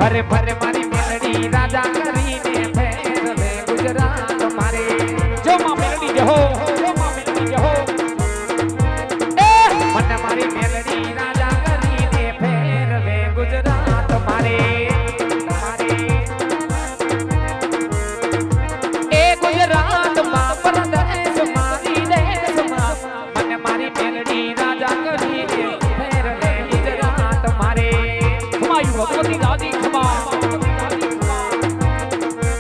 હરે ભરે મારી મેલડી રાજા કરીને ફેરવે ગુજરાત મારે જો માં મેલડી જહો જો માં મેલડી જહો મને મારી મેલડી રાજા કરીને ફેરવે ગુજરાત મારે એ ગુજરાત માં પરદેશ મારી દેશમાં મને મારી મેલડી રાજા કરીને ફેરવે ગુજરાત મારે ખમાયું ભગવતી દાદી ખમા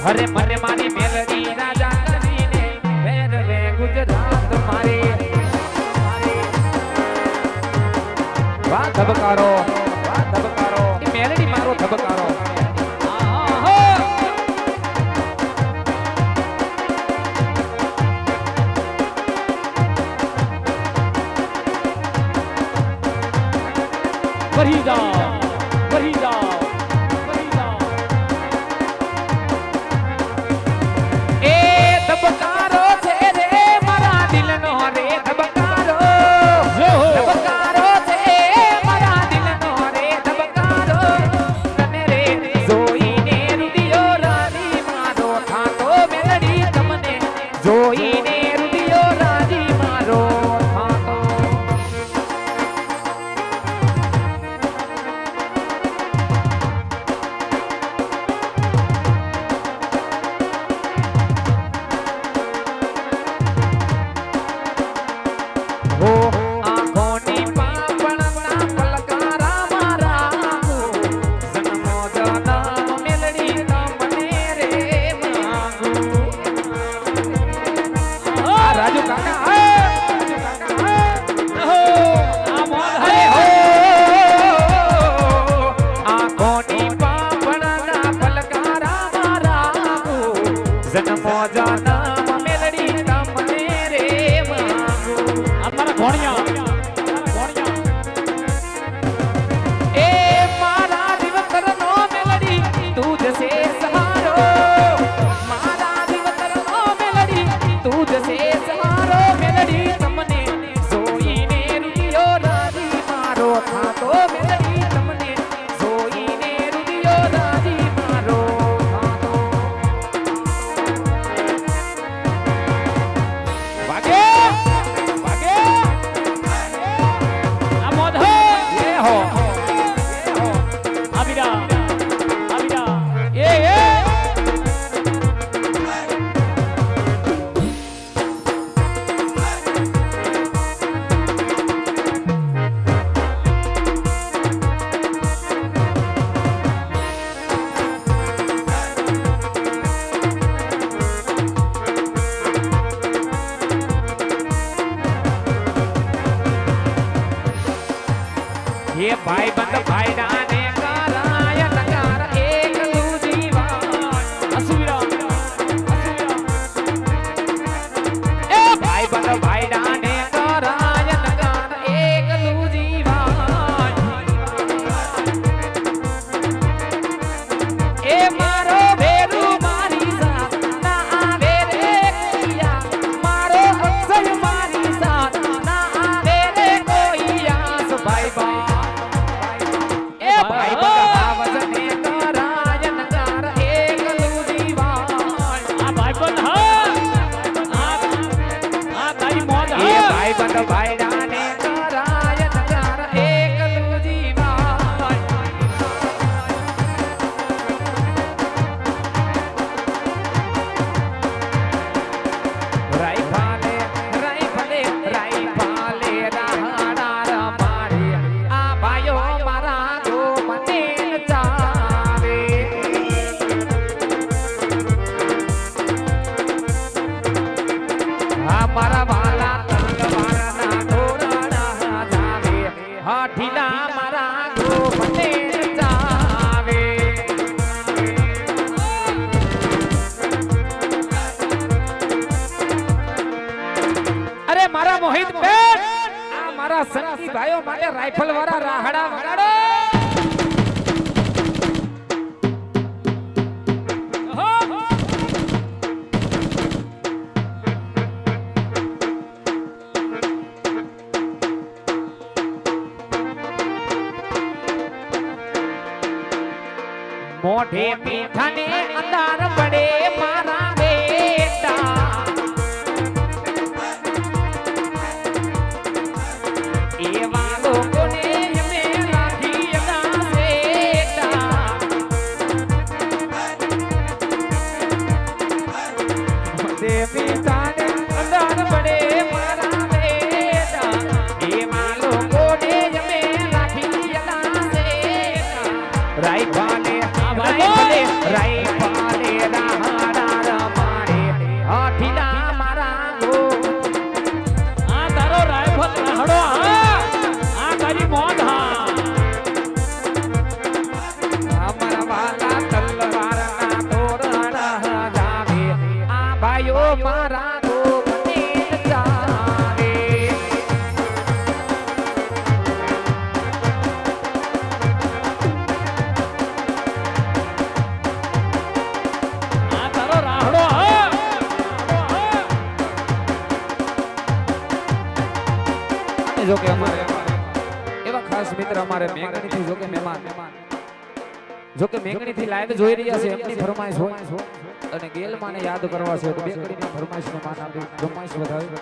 હરે મને મારી મેલડી રાજા કરીને ફેરવે ગુજરાત મારે વાહ ધબકારો એ મેલડી મારો ધબકારો ભરી જાઓ ભરી જાઓ ભરી જાઓ એ ધબકારો છે રે મારા દિલનો રે ધબકારો ધબકારો છે મારા દિલનો રે ધબકારો તને રે જોઈને રુદિયો રાજી મારો થાતો મેલડી તમને જોઈને રુદિયો રાજી મારો થાતો હો આંખોની પાપણના પલકારા મારા જન્મો જન્મ મેલડી તમને રે માંગુ રાજુ કાકા આ મોદ હરે હો આંખોની પાપણના પલકારા મારા જન્મો જન્મ મેલડી તમને રે માંગુ એ મારા દિવતરનો મેલડી તું જ છે સહારો મારા દિવતરનો મેલડી તું જ છે સહારો મેલડી તમને જોઈને રુદિયો રાજી મારો થાતો મેલડી તમને જોઈને રુદિયો રાજી મારો થાતો વાગે ये भाई बंद भाई डाने कराय नगार एक दूजीवान असुरा ए भाई बंद भाई डाने कराय नगार एक दूजीवान ए मारो भेरू मारी साथ ना आवे रे किया मारो अक्सर मारी साथ ना आवे रे कोई आस भाई बा भाई बंधावजने कराय नगार एक दूजीवान आ भाई बंध आ तारी मौज है भाई बंध भाई डाने कराय नगार एक दूजीवान राई भाले राहाड़ा रमाड़ी आ भाइयो मारा मारा वाला तलवार ना घोड़ा जावे हाथीला मारा गो बने जावे अरे मारा मोहित बेन आ मारा संगी भाइयों माटे राइफल वाला राहड़ा वगाड़ो મોઢે મીઠાને અંધાર પડે મારા બેટા એવા લોકોને અમે રાખી એના બેટા મોઢે મીઠાને અંધાર પડે મારા બેટા એવા લોકોને અમે રાખી એના બેટા રાઈ ભાને રાઈ પાલે રાહડા રમાડે અઠીલા મારા ગો આ તારો રાયફલ રાહડો આ તારી મોત હા અમારા વાલા તલવારના તોરણા જાવે આ ભાઈઓ મારા ગો બને જાવે જો કે અમારે એવા ખાસ મિત્ર અમારે મેંગણી થી જો કે મહેમાન જો કે મેંગણી થી લાઈવ જોઈ રહ્યા છે એમની ફરમાઈશ હોય અને ગેલ માને યાદ કરવા છે તો બે કડીની ફરમાઈશ ને માન આપી ફરમાઈશ વધાવી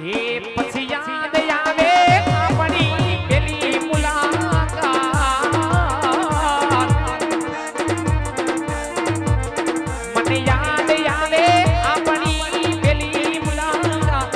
એ પછી યાદ આવે આપણી પેલી મુલાકાત મને યાદ આવે આપણી પેલી મુલાકાત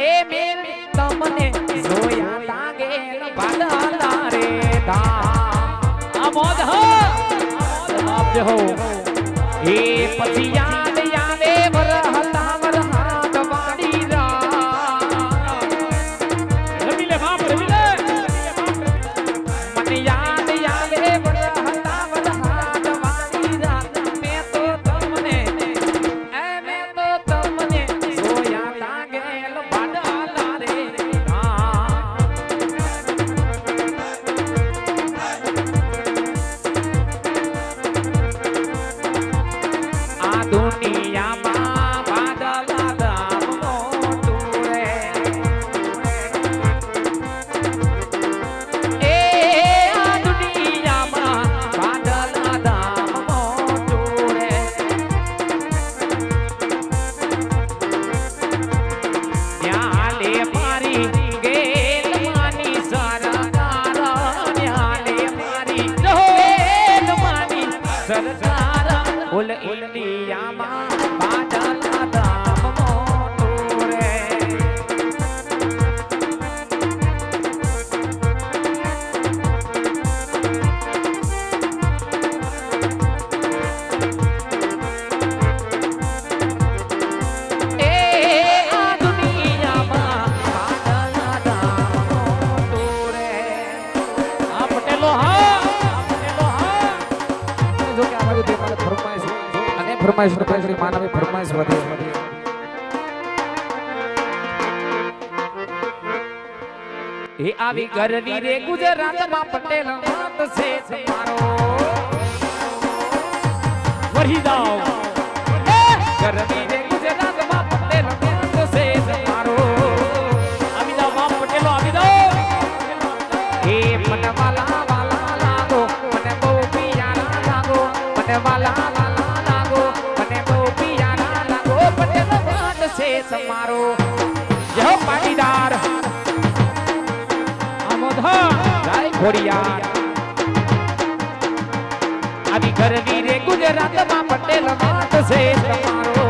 એ મેં તમને જોયા લાગે બાદલા રે આ મોદ હો આપ જો એ પછી યાદ આવે વરહતા વરહાત વાડી રા રમી લે બાપ રમી લે મને યાદ આવે વરહતા વરહાત વાડી રા મેં તો તમને જોયા લાગેલ બાદલા રે આ દુનિયામાં બાદલા ધામ મોટું રે એ આ દુનિયામાં બાદલા ધામ મોટું રે ત્યાં લે મારી ગેલ માની સરકાર ત્યાં લે મારી ગેલ માની સરકાર ઓલ ઇન્ડિયામાં બાદલા ધામ મોટું રે એ આ દુનિયામાં બાદલા ધામ મોટું રે આ પટેલો હા જો કે આ બાજુ તે મારા ફરમાઈશ અને ફરમાઈશ માનવી ફરમાઈશ વધે એ આવી ગરવી રે ગુજરાતમાં પટેલ વાત છે તમારો વહી જાઓ ગરવી રે ગુજરાતમાં પટેલ વાત છે તમારો આવી જાઓ બાપ પટેલો આવી જાઓ એ મને વાલા વાલા લાગો મને બહુ પિયારા લાગો મને વાલા વાલા લાગો મને બહુ પિયારા લાગો પટેલ વાત છે તમારો જય પાટીદાર ખોડિયાર આવી ગરવી રે ગુજરાતમાં પટેલ વાત છે તમારો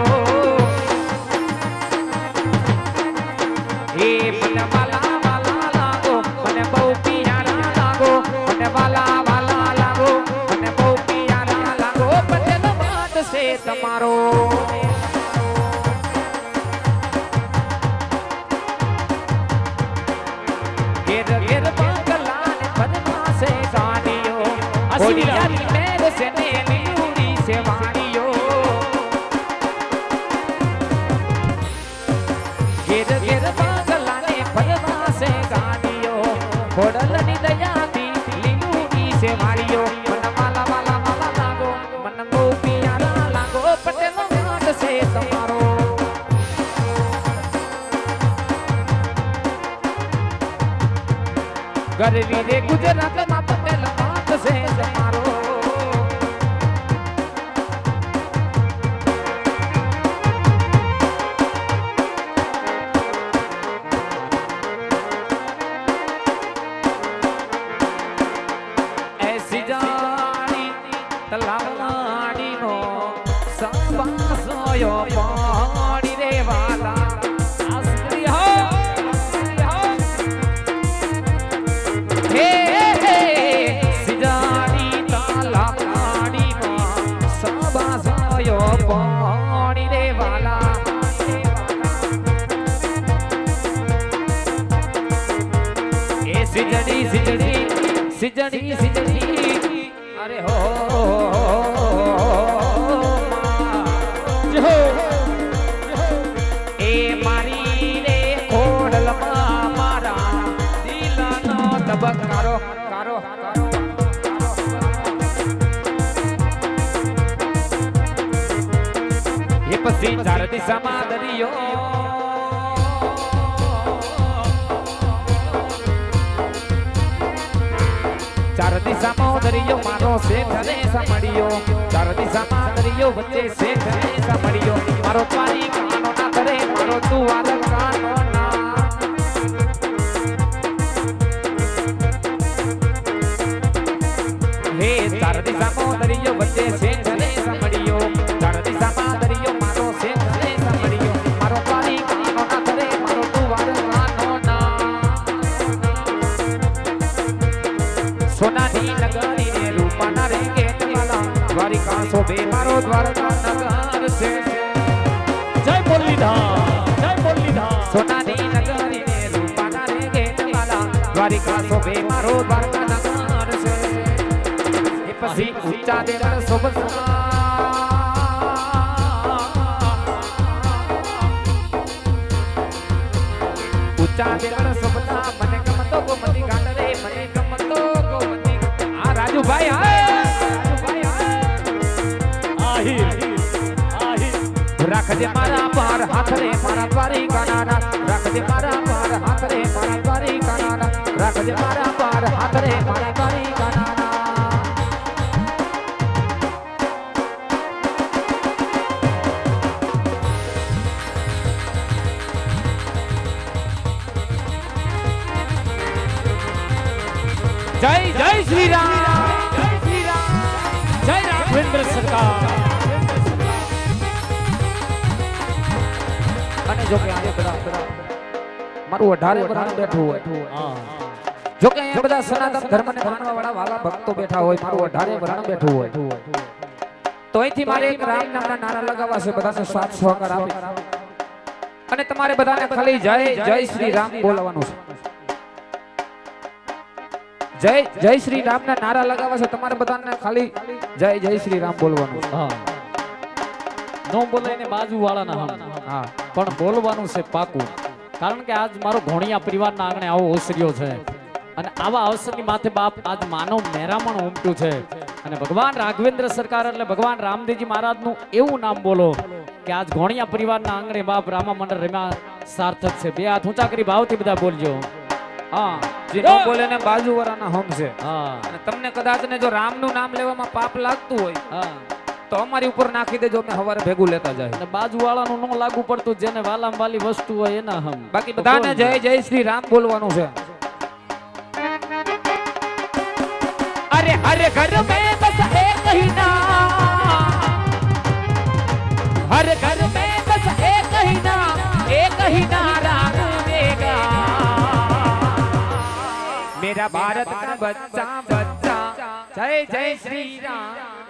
એ મને વાલા વાલા લાગો મને બહુ પિયારા લાગો મને વાલા વાલા લાગો મને બહુ પિયારા લાગો પટેલ વાત છે તમારો ઘેર ઘેર ખોડિયારી મેર સે ને લીલુડી સે વાડીઓ ઘેર ઘેર બાગલાને ફરવા સે ગાડીઓ ખોડલની દયાથી લીલુડી સે વાડીઓ મન વાલા વાલા વાલા લાગો મન બહુ પિયારા લાગો પટેલ વાત છે તમારો ગરવી રે ગુજરાતમાં પટેલ પાંચ છે તમારો એસી જાણી તલાવાડીનો સંવાસોયો પાણી રે વાલા પાણી રે વાલા એ સિજડી સિજડી સિજડી સિજડી અરે હો એ મારી રે ખોડલમાં મારા દિલનો તબકારો કારો એ પછી ચાર દિશામાં દરિયો ચાર દિશામાં દરિયો મારો શેખ રે સાંભળ્યો ચાર દિશામાં દરિયો વચ્ચે શેખ રે સાંભળ્યો મારો તારી કાનો ના કરે મારો તું આદમ કાનો ના હે ચાર દિશામાં દરિયો વચ્ચે શેખ રે સાંભળ્યો ચાર દિશામાં દરિયો મારો શેખ રે સાંભળ્યો મારો તારી કાનો ના કરે મારો તું આદમ કાનો ના સોનાની નગરી ને રૂપાના રે ગેટવાલા દ્વારિકા શોભે મારો દ્વારકા નગર છે જય બોલીધા સોનાની નગરી ને રૂપાના રે ગેટવાલા દ્વારિકા શોભે મારો દ્વારકા નગર છે એ પછી ઊંચા દેવળ શોભતા ઊંચા દેવળ શોભતા મને ગમતો ગોમતી ઘાટ રે મને ગમતો રાજુભાઈ રાખજે મારા પાર હાથ રે મારા દ્વારિકા નાના રાખજે મારા પાર હાથ રે મારા દ્વારિકા નાના રાખજે મારા પાર હાથ રે મારા દ્વારિકા નાના જય જય શ્રી રામ જય રાઘવેન્દ્ર સરકાર અને જો કે આજે બધા મારું 18 વર્ષ બેઠું હોય જો કે અહીંયા બધા સનાતન ધર્મને માનવા વાળા વાલા ભક્તો બેઠા હોય મારું 18 વર્ષ બેઠું હોય તો અહીંથી મારે એક રામ નામના નારા લગાવવા છે બધાને સાથ સહકાર આપી અને તમારે બધાને ખાલી જય જય શ્રી રામ બોલવાનું છે જય શ્રી રામ ના નારા લગાવવા છે તમારે બધાને ખાલી જય જય શ્રી રામ બોલવાનું હા નો બોલે ને બાજુ વાળાના હા પણ બોલવાનું છે પાકું કારણ કે આજ મારો ઘોણિયા પરિવારના આંગણે આવો ઓસર્યો છે અને આવા અવસરની માથે બાપ આજ માનવ મેરામણ ઉમટ્યું છે અને ભગવાન રાઘવેન્દ્ર સરકાર એટલે ભગવાન રામદેવજી મહારાજનું એવું નામ બોલો કે આજ ઘોણિયા પરિવારના આંગણે બાપ રામા મંડળ રમ્યા સાર્થક છે બે હાથ ઊંચા કરી ભાવથી બધા બોલજો હા જે નો બોલે ને બાજુ વાળાના હમ છે હા અને તમને કદાચ ને જો રામનું નામ લેવામાં પાપ લાગતું હોય હા તો અમારી ઉપર નાખી દેજો અમે હવારે ભેગું લેતા જાય અને બાજુ વાળાનું નો લાગુ પડતું જેને વાલામ વાલી વસ્તુ હોય એના હમ બાકી બધાને જય જય શ્રી રામ બોલવાનું છે અરે હર ઘર મેં બસ એક ही नाम हर घर में बस एक ही नारा गूंजेगा मेरा भारत का बच्चा बच्चा जय जय श्री राम